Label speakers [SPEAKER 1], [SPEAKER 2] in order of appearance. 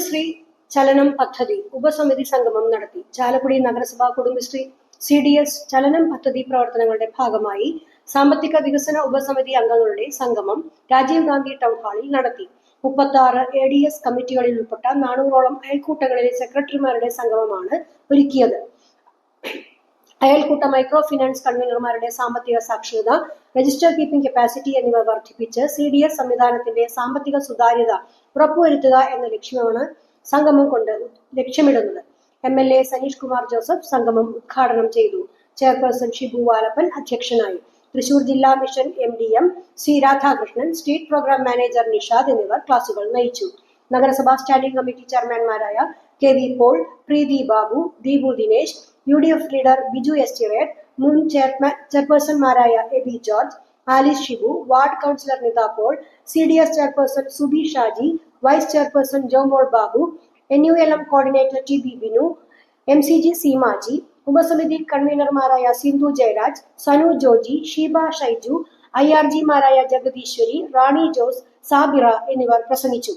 [SPEAKER 1] കുടുംബശ്രീ ചലനം പദ്ധതി ഉപസമിതി സംഗമം നടത്തി. ചാലക്കുടി നഗരസഭ കുടുംബശ്രീ CDS ചലനം പദ്ധതി പ്രവർത്തനങ്ങളുടെ ഭാഗമായി സാമ്പത്തിക വികസന ഉപസമിതി അംഗങ്ങളുടെ സംഗമം രാജീവ് ഗാന്ധി ടൗൺ ഹാളിൽ നടത്തി. 36 ADS കമ്മിറ്റികളിൽ ഉൾപ്പെട്ട 400ഓളം അയൽക്കൂട്ടങ്ങളിലെ സെക്രട്ടറിമാരുടെ സംഗമമാണ് ഒരുക്കിയത്. അയൽക്കൂട്ട മൈക്രോ ഫിനാൻസ് കൺവീനർമാരുടെ സാമ്പത്തിക സാക്ഷരത, രജിസ്റ്റർ കീപ്പിംഗ് കപ്പാസിറ്റി എന്നിവ വർദ്ധിപ്പിച്ച് CDS സംവിധാനത്തിന്റെ സാമ്പത്തിക സുതാര്യത ഉറപ്പുവരുത്തുക എന്ന ലക്ഷ്യമാണ് സംഗമം കൊണ്ട് ലക്ഷ്യമിടുന്നത്. MLA സനീഷ് കുമാർ ജോസഫ് സംഗമം ഉദ്ഘാടനം ചെയ്തു. ചെയർപേഴ്സൺ ഷിബു വാലപ്പൻ അധ്യക്ഷനായി. തൃശൂർ ജില്ലാ mission MDM C Radhakrishnan, state programme manager Nishad എന്നിവർ ക്ലാസുകൾ നയിച്ചു. നഗരസഭാ സ്റ്റാൻഡിംഗ് കമ്മിറ്റി ചെയർമാൻമാരായ KV Paul, Preethi Babu, Deepu Dinesh, UDF leader Biju എസ്റ്റിറേറ്റ്, മുൻ ചെയർപേഴ്സൺമാരായ AB George, Alice Shibu, ward councillor Nitha Paul, CDS chairperson Subi Shaji, vice chairperson Jomol Babu, NULM coordinator TB Binu, MCG Seemaji, ഉപസമിതി കൺവീനർമാരായ സിന്ധു ജയരാജ്, സനു ജോജി, ഷീബ ഷൈജു, IRG മാരായ ജഗദീശ്വരി, റാണി ജോസ്, സാബിറ എന്നിവർ പ്രസംഗിച്ചു.